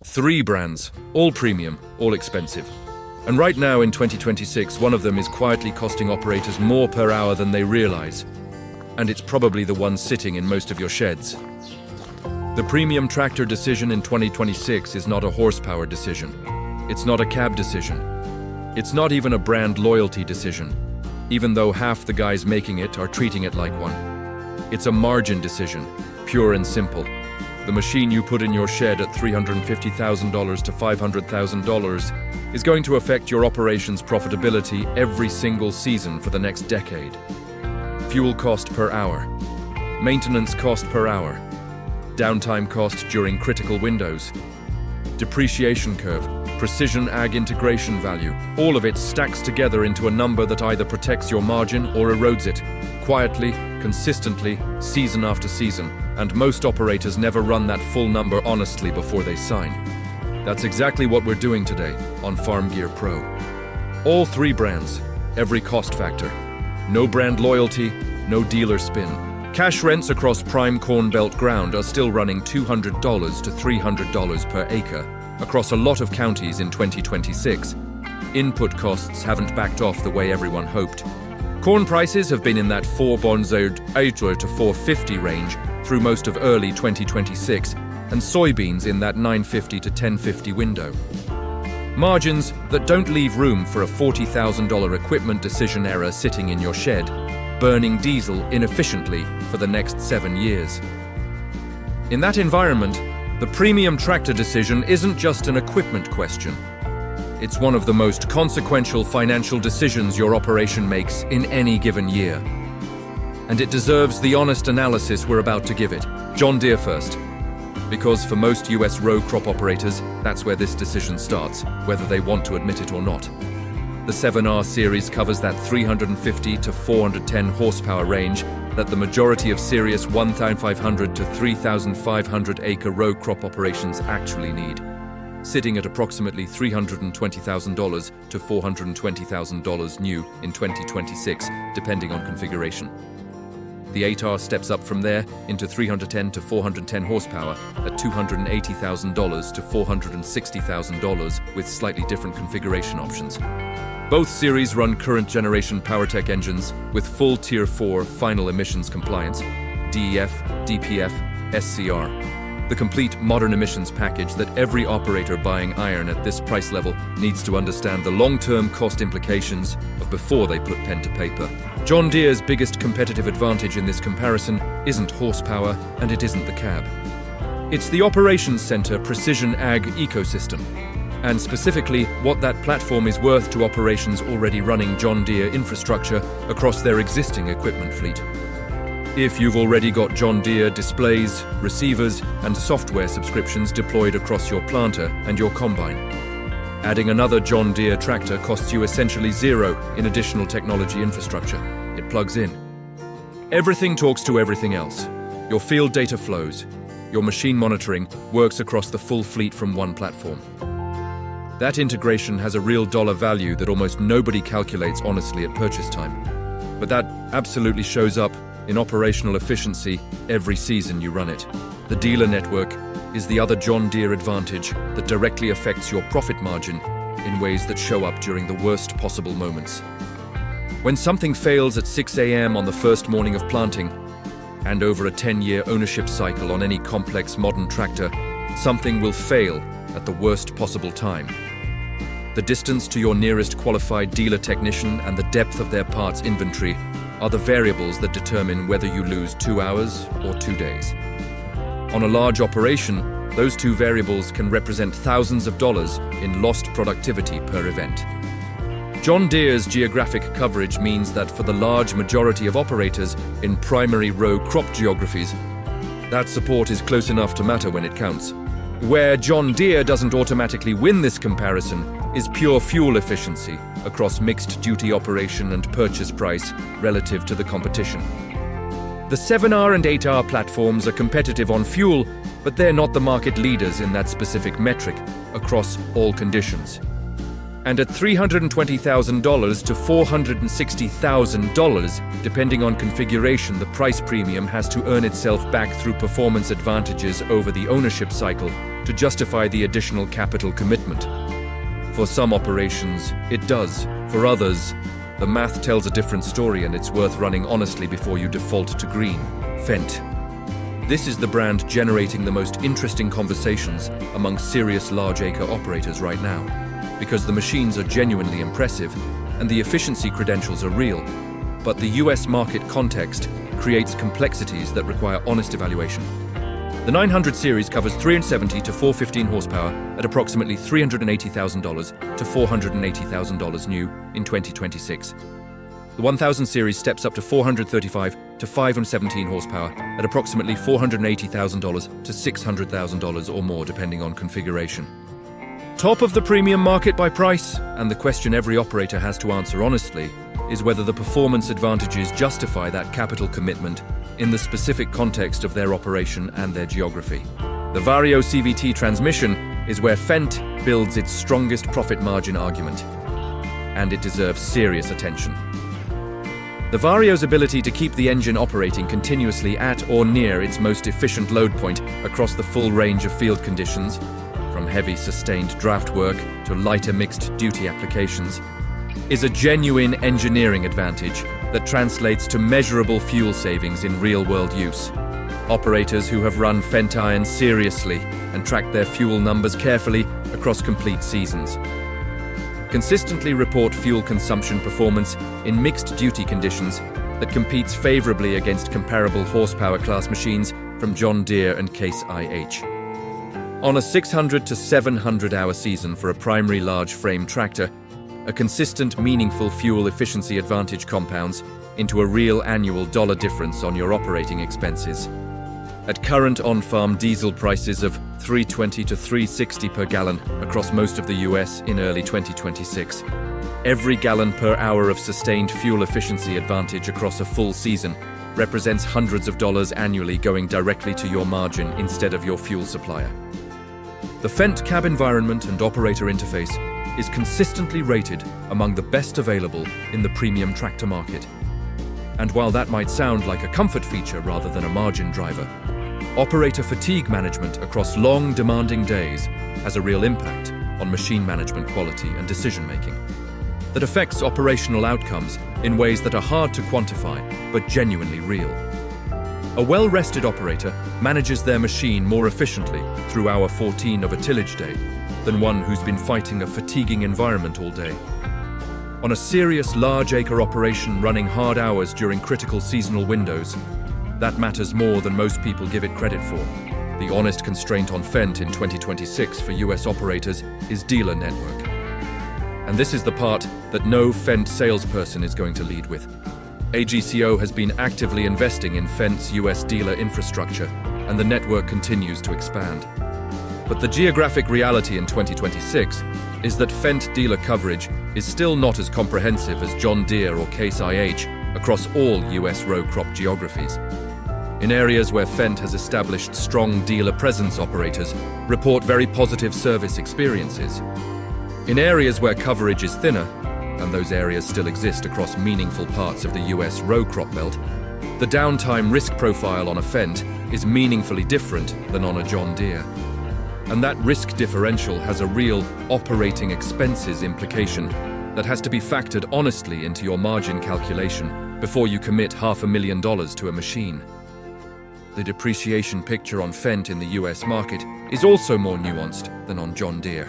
3 brands, all premium, all expensive. And right now in 2026, one of them is quietly costing operators more per hour than they realize. And it's probably the one sitting in most of your sheds. The premium tractor decision in 2026 is not a horsepower decision. It's not a cab decision. It's not even a brand loyalty decision, even though half the guys making it are treating it like one. It's a margin decision, pure and simple. The machine you put in your shed at $350,000 to $500,000 is going to affect your operation's profitability every single season for the next decade. Fuel cost per hour, maintenance cost per hour, downtime cost during critical windows, depreciation curve, precision ag integration value, all of it stacks together into a number that either protects your margin or erodes it, quietly, consistently, season after season, and most operators never run that full number honestly before they sign. That's exactly what we're doing today on Farm Gear Pro. All 3 brands, every cost factor. No brand loyalty, no dealer spin. Cash rents across prime Corn Belt ground are still running $200 to $300 per acre across a lot of counties in 2026. Input costs haven't backed off the way everyone hoped. Corn prices have been in that $4 to $4.50 range through most of early 2026, and soybeans in that $9.50 to $10.50 window. Margins that don't leave room for a $40,000 equipment decision error sitting in your shed, burning diesel inefficiently for the next 7 years. In that environment, the premium tractor decision isn't just an equipment question. It's one of the most consequential financial decisions your operation makes in any given year. And it deserves the honest analysis we're about to give it. John Deere first. Because for most US row crop operators, that's where this decision starts, whether they want to admit it or not. The 7R series covers that 350 to 410 horsepower range that the majority of serious 1,500 to 3,500 acre row crop operations actually need, sitting at approximately $320,000 to $420,000 new in 2026, depending on configuration. The 8R steps up from there into 310 to 410 horsepower at $280,000 to $460,000 with slightly different configuration options. Both series run current generation PowerTech engines with full Tier 4 final emissions compliance, DEF, DPF, SCR. The complete modern emissions package that every operator buying iron at this price level needs to understand the long-term cost implications of before they put pen to paper. John Deere's biggest competitive advantage in this comparison isn't horsepower and it isn't the cab. It's the Operations Center Precision Ag ecosystem, and specifically what that platform is worth to operations already running John Deere infrastructure across their existing equipment fleet. If you've already got John Deere displays, receivers, and software subscriptions deployed across your planter and your combine, adding another John Deere tractor costs you essentially zero in additional technology infrastructure. It plugs in. Everything talks to everything else. Your field data flows. Your machine monitoring works across the full fleet from one platform. That integration has a real dollar value that almost nobody calculates honestly at purchase time. But that absolutely shows up in operational efficiency every season you run it. The dealer network is the other John Deere advantage that directly affects your profit margin in ways that show up during the worst possible moments. When something fails at 6 a.m. on the first morning of planting, and over a 10-year ownership cycle on any complex modern tractor, something will fail at the worst possible time. The distance to your nearest qualified dealer technician and the depth of their parts inventory are the variables that determine whether you lose 2 hours or 2 days. On a large operation, those 2 variables can represent thousands of dollars in lost productivity per event. John Deere's geographic coverage means that for the large majority of operators in primary row crop geographies, that support is close enough to matter when it counts. Where John Deere doesn't automatically win this comparison is pure fuel efficiency across mixed duty operation and purchase price relative to the competition. The 7R and 8R platforms are competitive on fuel, but they're not the market leaders in that specific metric across all conditions. And at $320,000 to $460,000, depending on configuration, the price premium has to earn itself back through performance advantages over the ownership cycle to justify the additional capital commitment. For some operations, it does. For others, the math tells a different story and it's worth running honestly before you default to green. Fendt. This is the brand generating the most interesting conversations among serious large-acre operators right now, because the machines are genuinely impressive and the efficiency credentials are real. But the US market context creates complexities that require honest evaluation. The 900 series covers 370 to 415 horsepower at approximately $380,000 to $480,000 new in 2026. The 1000 series steps up to 435 to 517 horsepower at approximately $480,000 to $600,000 or more depending on configuration. Top of the premium market by price, and the question every operator has to answer honestly, is whether the performance advantages justify that capital commitment in the specific context of their operation and their geography. The Vario CVT transmission is where Fendt builds its strongest profit margin argument, and it deserves serious attention. The Vario's ability to keep the engine operating continuously at or near its most efficient load point across the full range of field conditions, from heavy sustained draft work to lighter mixed duty applications, is a genuine engineering advantage that translates to measurable fuel savings in real-world use. Operators who have run Fendt irons seriously and tracked their fuel numbers carefully across complete seasons consistently report fuel consumption performance in mixed-duty conditions that competes favorably against comparable horsepower class machines from John Deere and Case IH. On a 600 to 700-hour season for a primary large-frame tractor, a consistent, meaningful fuel efficiency advantage compounds into a real annual dollar difference on your operating expenses. At current on-farm diesel prices of $3.20 to $3.60 per gallon across most of the US in early 2026, every gallon per hour of sustained fuel efficiency advantage across a full season represents hundreds of dollars annually going directly to your margin instead of your fuel supplier. The Fendt cab environment and operator interface is consistently rated among the best available in the premium tractor market. And while that might sound like a comfort feature rather than a margin driver, operator fatigue management across long, demanding days has a real impact on machine management quality and decision-making that affects operational outcomes in ways that are hard to quantify but genuinely real. A well-rested operator manages their machine more efficiently through hour 14 of a tillage day than one who's been fighting a fatiguing environment all day. On a serious large-acre operation running hard hours during critical seasonal windows, that matters more than most people give it credit for. The honest constraint on Fendt in 2026 for US operators is dealer network. And this is the part that no Fendt salesperson is going to lead with. AGCO has been actively investing in Fendt's US dealer infrastructure, and the network continues to expand. But the geographic reality in 2026 is that Fendt dealer coverage is still not as comprehensive as John Deere or Case IH across all US row crop geographies. In areas where Fendt has established strong dealer presence, operators report very positive service experiences. In areas where coverage is thinner, and those areas still exist across meaningful parts of the US row crop belt, the downtime risk profile on a Fendt is meaningfully different than on a John Deere. And that risk differential has a real operating expenses implication that has to be factored honestly into your margin calculation before you commit $500,000 to a machine. The depreciation picture on Fendt in the US market is also more nuanced than on John Deere.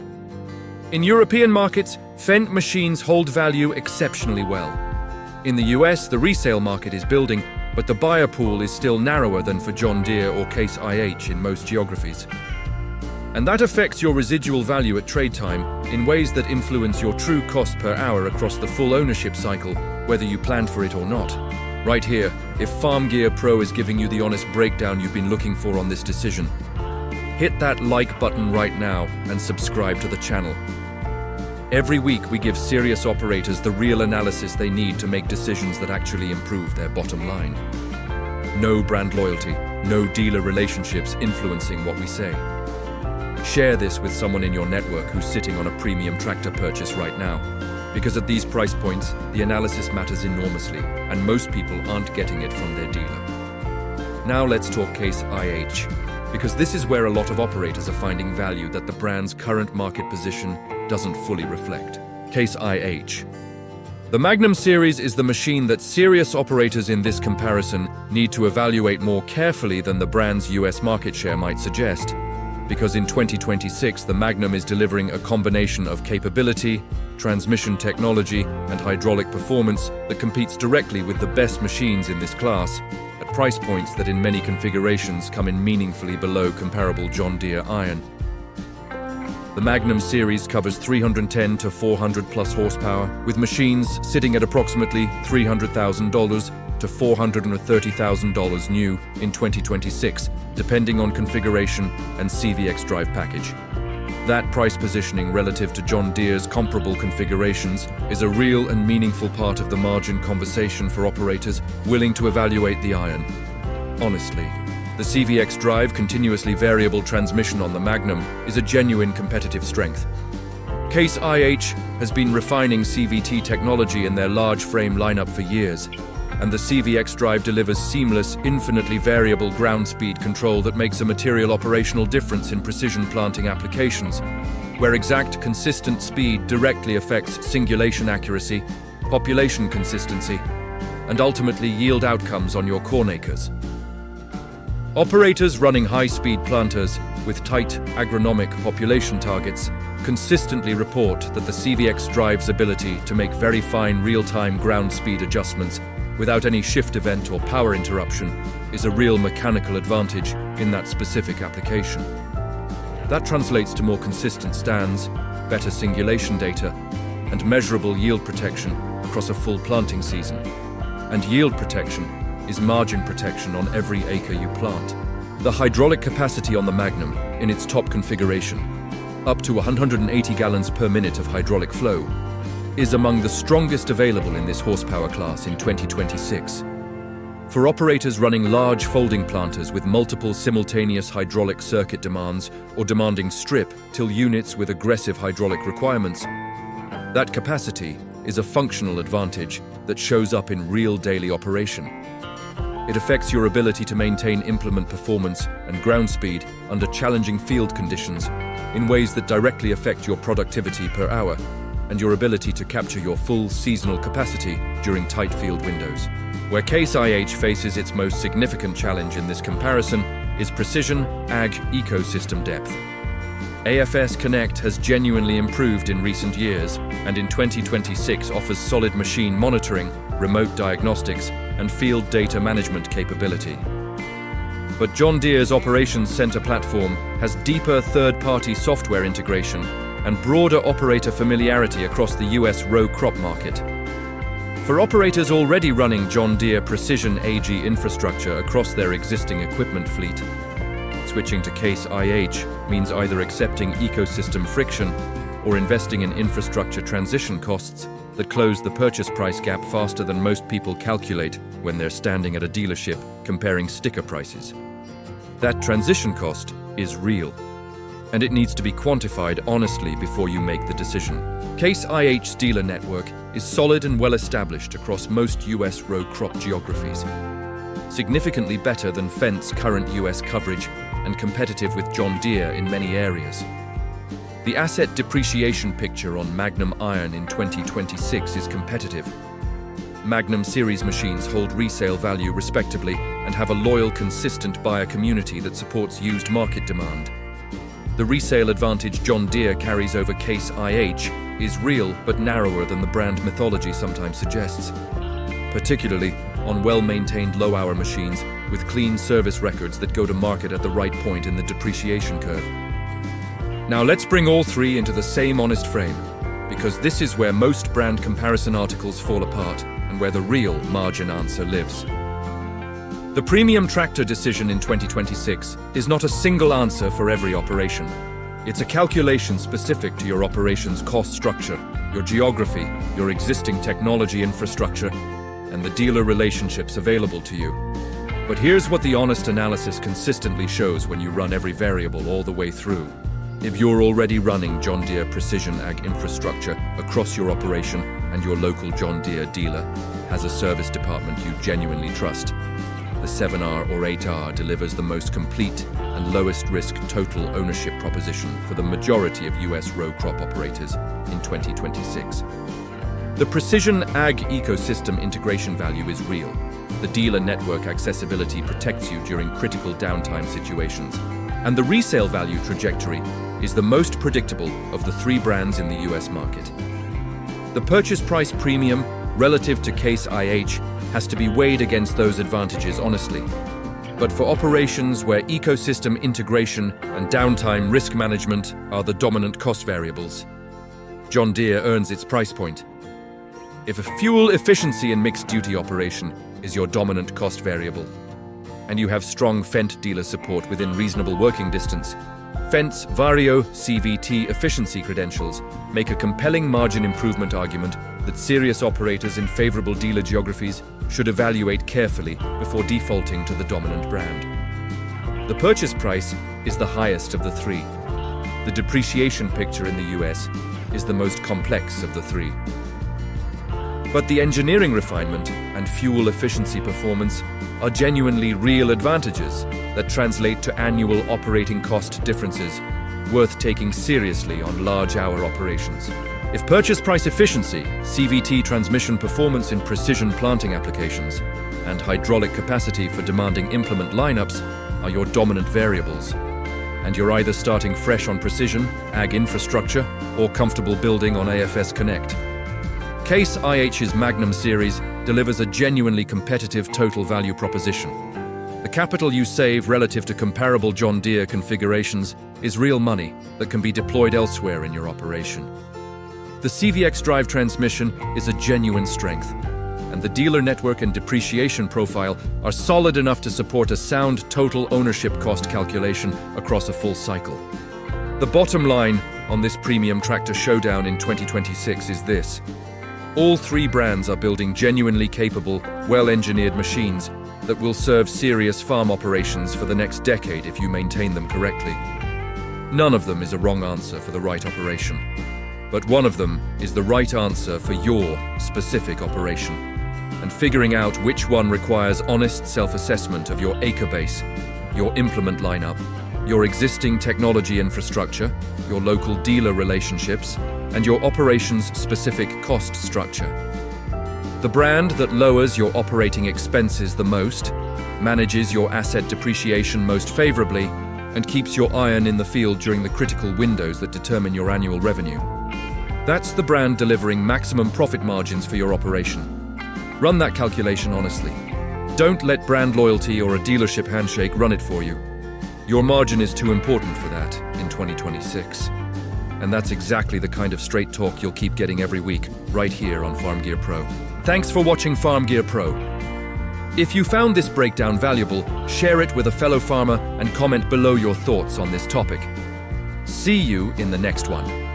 In European markets, Fendt machines hold value exceptionally well. In the US, the resale market is building, but the buyer pool is still narrower than for John Deere or Case IH in most geographies. And that affects your residual value at trade time in ways that influence your true cost per hour across the full ownership cycle, whether you planned for it or not. Right here, if Farm Gear Pro is giving you the honest breakdown you've been looking for on this decision, hit that like button right now and subscribe to the channel. Every week we give serious operators the real analysis they need to make decisions that actually improve their bottom line. No brand loyalty, no dealer relationships influencing what we say. Share this with someone in your network who's sitting on a premium tractor purchase right now, because at these price points, the analysis matters enormously, and most people aren't getting it from their dealer. Now let's talk Case IH. because this is where a lot of operators are finding value that the brand's current market position doesn't fully reflect. Case IH. The Magnum series is the machine that serious operators in this comparison need to evaluate more carefully than the brand's US market share might suggest, because in 2026 the Magnum is delivering a combination of capability, transmission technology, and hydraulic performance that competes directly with the best machines in this class, at price points that in many configurations come in meaningfully below comparable John Deere iron. The Magnum series covers 310 to 400 plus horsepower, with machines sitting at approximately $300,000 to $430,000 new in 2026, depending on configuration and CVX drive package. That price positioning relative to John Deere's comparable configurations is a real and meaningful part of the margin conversation for operators willing to evaluate the iron. Honestly, the CVX drive continuously variable transmission on the Magnum is a genuine competitive strength. Case IH has been refining CVT technology in their large frame lineup for years, and the CVX drive delivers seamless, infinitely variable ground speed control that makes a material operational difference in precision planting applications, where exact, consistent speed directly affects singulation accuracy, population consistency, and ultimately yield outcomes on your corn acres. Operators running high-speed planters with tight agronomic population targets consistently report that the CVX drive's ability to make very fine real-time ground speed adjustments without any shift event or power interruption is a real mechanical advantage in that specific application. That translates to more consistent stands, better singulation data, and measurable yield protection across a full planting season. And yield protection is margin protection on every acre you plant. The hydraulic capacity on the Magnum, in its top configuration, up to 180 gallons per minute of hydraulic flow, is among the strongest available in this horsepower class in 2026. For operators running large folding planters with multiple simultaneous hydraulic circuit demands or demanding strip-till units with aggressive hydraulic requirements, that capacity is a functional advantage that shows up in real daily operation. It affects your ability to maintain implement performance and ground speed under challenging field conditions in ways that directly affect your productivity per hour and your ability to capture your full seasonal capacity during tight field windows. Where Case IH faces its most significant challenge in this comparison is precision ag ecosystem depth. AFS Connect has genuinely improved in recent years and in 2026 offers solid machine monitoring, remote diagnostics, and field data management capability. But John Deere's Operations Center platform has deeper third-party software integration and broader operator familiarity across the US row crop market. For operators already running John Deere Precision AG infrastructure across their existing equipment fleet, switching to Case IH means either accepting ecosystem friction or investing in infrastructure transition costs that close the purchase price gap faster than most people calculate when they're standing at a dealership comparing sticker prices. That transition cost is real, and it needs to be quantified honestly before you make the decision. Case IH's dealer network is solid and well established across most US row crop geographies, significantly better than Fendt's current US coverage and competitive with John Deere in many areas. The asset depreciation picture on Magnum iron in 2026 is competitive. Magnum series machines hold resale value respectably and have a loyal, consistent buyer community that supports used market demand. The resale advantage John Deere carries over Case IH is real but narrower than the brand mythology sometimes suggests, particularly on well-maintained low-hour machines with clean service records that go to market at the right point in the depreciation curve. Now let's bring all three into the same honest frame, because this is where most brand comparison articles fall apart and where the real margin answer lives. The premium tractor decision in 2026 is not a single answer for every operation. It's a calculation specific to your operation's cost structure, your geography, your existing technology infrastructure, and the dealer relationships available to you. But here's what the honest analysis consistently shows when you run every variable all the way through. If you're already running John Deere Precision Ag infrastructure across your operation and your local John Deere dealer has a service department you genuinely trust, the 7R or 8R delivers the most complete and lowest risk total ownership proposition for the majority of US row crop operators in 2026. The precision ag ecosystem integration value is real. The dealer network accessibility protects you during critical downtime situations, and the resale value trajectory is the most predictable of the three brands in the US market. The purchase price premium relative to Case IH has to be weighed against those advantages honestly. But for operations where ecosystem integration and downtime risk management are the dominant cost variables, John Deere earns its price point. If a fuel efficiency and mixed duty operation is your dominant cost variable, and you have strong Fendt dealer support within reasonable working distance, Fendt's Vario CVT efficiency credentials make a compelling margin improvement argument that serious operators in favorable dealer geographies should evaluate carefully before defaulting to the dominant brand. The purchase price is the highest of the three. The depreciation picture in the US is the most complex of the three. But the engineering refinement and fuel efficiency performance are genuinely real advantages that translate to annual operating cost differences worth taking seriously on large-hour operations. If purchase price efficiency, CVT transmission performance in precision planting applications, and hydraulic capacity for demanding implement lineups are your dominant variables, and you're either starting fresh on precision, ag infrastructure, or comfortable building on AFS Connect, Case IH's Magnum series delivers a genuinely competitive total value proposition. The capital you save relative to comparable John Deere configurations is real money that can be deployed elsewhere in your operation. The CVX drive transmission is a genuine strength, and the dealer network and depreciation profile are solid enough to support a sound total ownership cost calculation across a full cycle. The bottom line on this premium tractor showdown in 2026 is this. All three brands are building genuinely capable, well-engineered machines that will serve serious farm operations for the next decade if you maintain them correctly. None of them is a wrong answer for the right operation, but one of them is the right answer for your specific operation. And figuring out which one requires honest self-assessment of your acre base, your implement lineup, your existing technology infrastructure, your local dealer relationships, and your operations' specific cost structure. The brand that lowers your operating expenses the most, manages your asset depreciation most favorably, and keeps your iron in the field during the critical windows that determine your annual revenue. That's the brand delivering maximum profit margins for your operation. Run that calculation honestly. Don't let brand loyalty or a dealership handshake run it for you. Your margin is too important for that in 2026. And that's exactly the kind of straight talk you'll keep getting every week, right here on Farm Gear Pro. Thanks for watching Farm Gear Pro. If you found this breakdown valuable, share it with a fellow farmer and comment below your thoughts on this topic. See you in the next one.